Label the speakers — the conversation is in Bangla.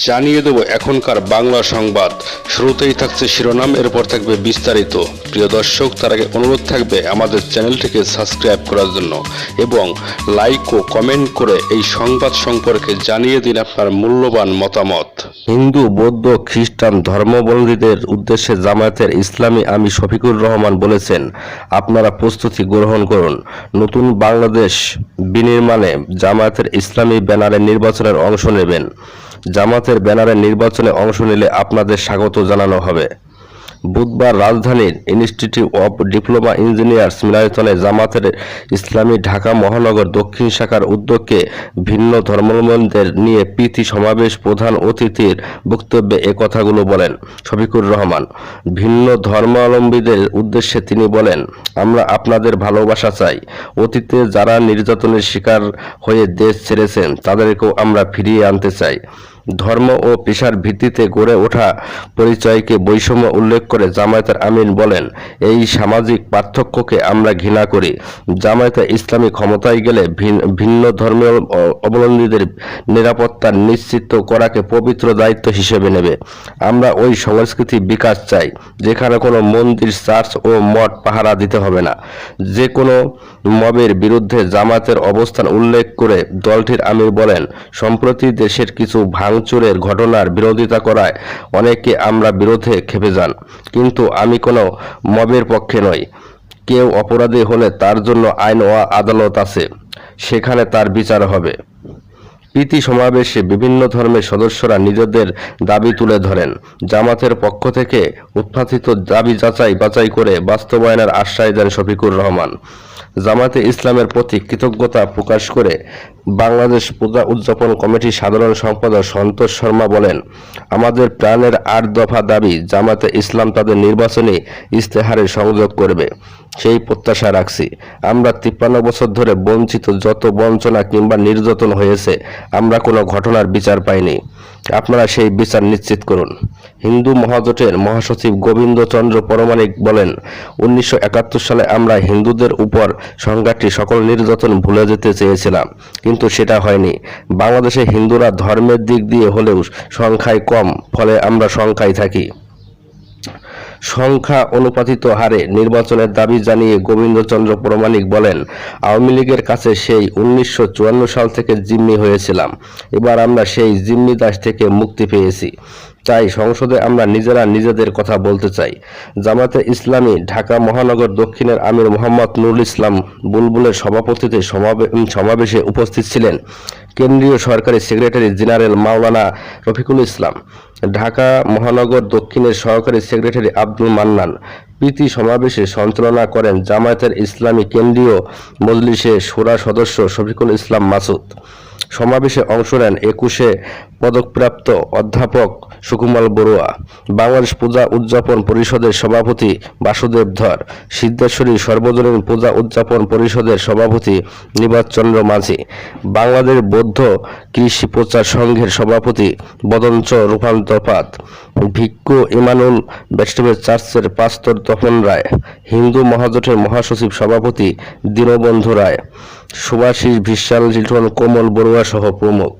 Speaker 1: জানিয়ে দেব এখনকার বাংলা সংবাদ। শুরুতেই থাকছে শিরোনাম, এরপর থাকবে বিস্তারিত। প্রিয় দর্শক, তার আগে অনুরোধ থাকবে আমাদের চ্যানেলটিকে সাবস্ক্রাইব করার জন্য এবং লাইক ও কমেন্ট করে এই সংবাদ সম্পর্কে জানিয়ে দিন আপনার মূল্যবান মতামত। হিন্দু, বৌদ্ধ, খ্রিস্টান ধর্মাবলম্বীদের উদ্দেশ্যে জামায়াতের ইসলামী আমির শফিকুর রহমান বলেছেন, আপনারা প্রস্তুতি গ্রহণ করুন। নতুন বাংলাদেশ বিনির্মাণে জামায়াতের ইসলামী ব্যানারে নির্বাচনের অংশ নেবেন। জামাতের ব্যানারে নির্বাচনে অংশ নিলে আপনাদের স্বাগত জানানো হবে। বুধবার রাজধানীর ইনস্টিটিউট অব ডিপ্লোমা ইঞ্জিনিয়ার্স মিলনায়তনে জামাতের ইসলামী ঢাকা মহানগর দক্ষিণ শাখার উদ্যোগে ভিন্ন ধর্মাবলম্বীদের নিয়ে প্রীতি সমাবেশ। প্রধান অতিথির বক্তব্যে এ কথাগুলো বলেন শফিকুর রহমান। ভিন্ন ধর্মাবলম্বীদের উদ্দেশ্যে তিনি বলেন, আমরা আপনাদের ভালোবাসা চাই। অতীতে যারা নির্যাতনের শিকার হয়ে দেশ ছেড়েছেন তাদেরকেও আমরা ফিরিয়ে আনতে চাই। ধর্ম ও পেশার ভিত্তিতে গড়ে ওঠা পরিচয়কে বৈষম্য উল্লেখ করে জামায়াতের আমির বলেন, এই সামাজিক পার্থক্যকে আমরা ঘৃণা করি। জামায়াতে ইসলামী ক্ষমতায় গেলে ভিন্ন ধর্মীয় অবলম্বীদের নিরাপত্তা নিশ্চিত করাকে পবিত্র দায়িত্ব হিসেবে নেবে। আমরা ওই সংস্কৃতি বিকাশ চাই যেখানে কোনো মন্দির, চার্চ ও মঠ পাহারা দিতে হবে না। যে কোনো মবের বিরুদ্ধে জামায়াতের অবস্থান উল্লেখ করে দলটির আমির বলেন, সম্প্রতি দেশের কিছু ভাঙচুরের ঘটনার বিরোধিতা করায় অনেকে আমরা বিরোধে খেপে যান, কিন্তু আমি কোনো মবের পক্ষে নই। কেউ অপরাধী হলে তার জন্য আইন ও আদালত আছে, সেখানে তার বিচার হবে। প্রীতি সমাবেশে বিভিন্ন ধর্মের সদস্যরা নিজেদের দাবি তুলে ধরেন। জামাতের পক্ষ থেকে উত্থাপিত দাবি বাছাই করে বাস্তবায়নের আশ্বাস দেন শফিকুর রহমান। জামায়াতে ইসলামের প্রতি কৃতজ্ঞতা প্রকাশ করে বাংলাদেশ পূজা উদযাপন কমিটির সাধারণ সম্পাদক সন্তোষ শর্মা বলেন, আমাদের প্রাণের ৮ দফা দাবি জামায়াতে ইসলাম তাদের নির্বাচনী ইশতেহারে সংযোগ করবে, সেই প্রত্যাশা রাখছি। আমরা ৫৩ বছর ধরে বঞ্চিত, যত বঞ্চনা কিংবা নির্যাতন হয়েছে আমরা কোনো ঘটনার বিচার পাইনি। আপনারা সেই বিচার নিশ্চিত করুন। হিন্দু মহাজোটের মহাসচিব গোবিন্দ চন্দ্র পরমাণিক বলেন, ১৯৭১ সালে আমরা হিন্দুদের উপর সংঘাত সকল নির্যাতন ভুলে যেতে চেয়েছিলাম, কিন্তু সেটা হয়নি। বাংলাদেশে হিন্দুরা ধর্মের দিক দিয়ে হলেও সংখ্যায় কম, ফলে আমরা সংখ্যায় থাকি। সংখ্যা অনুপাতিত হারে নির্বাচনের দাবি জানিয়ে গোবিন্দচন্দ্র পরমাণিক বলেন, আওয়ামী লীগের কাছে সেই ১৯৫৪ সাল থেকে জিম্মি হয়েছিলাম, এবার আমরা সেই জিম্মি দাস থেকে মুক্তি পেয়েছি। চাই সংসদে আমরা নিজেরা নিজেদের কথা বলতে চাই। জামায়াতে ইসলামী ঢাকা মহানগর দক্ষিণের আমির মোহাম্মদ নুরুল ইসলাম বুলবুলের সভাপতিত্বে সমাবেশে উপস্থিত ছিলেন কেন্দ্রীয় সরকারি সেক্রেটারি জেনারেল মাওলানা রফিকুল ইসলাম, ঢাকা মহানগর দক্ষিণের সহকারী সেক্রেটারি আব্দুল মান্নান। প্রীতি সমাবেশে সঞ্চালনা করেন জামায়াতের ইসলামী কেন্দ্রীয় মজলিসে শুরা সদস্য শফিকুল ইসলাম মাসুদ। সমাবেশে অংশ নেন ২১ পদকপ্রাপ্ত অধ্যাপক সুকুমার বড়ুয়া, বাংলাদেশ পূজা উদযাপন পরিষদের সভাপতি বাসুদেব ধর, সিদ্ধেশ্বরী সর্বজনীন পূজা উদযাপন পরিষদের সভাপতি নিবাস চন্দ্র মাঝি, বাংলাদেশ বৌদ্ধ কৃষি প্রচার সংঘের সভাপতি বদঞ্চ রূপান্তপাত, ভিক্ষু ইমানুল ব্যাপটিস্ট চার্চের পাস্তর তপন রায়, হিন্দু মহাজোটের মহাসচিব সভাপতি দীনবন্ধু রায়, সুভাষিস ভিশাল, লিটন কোমল বড়ুয়া সহ প্রমুখ।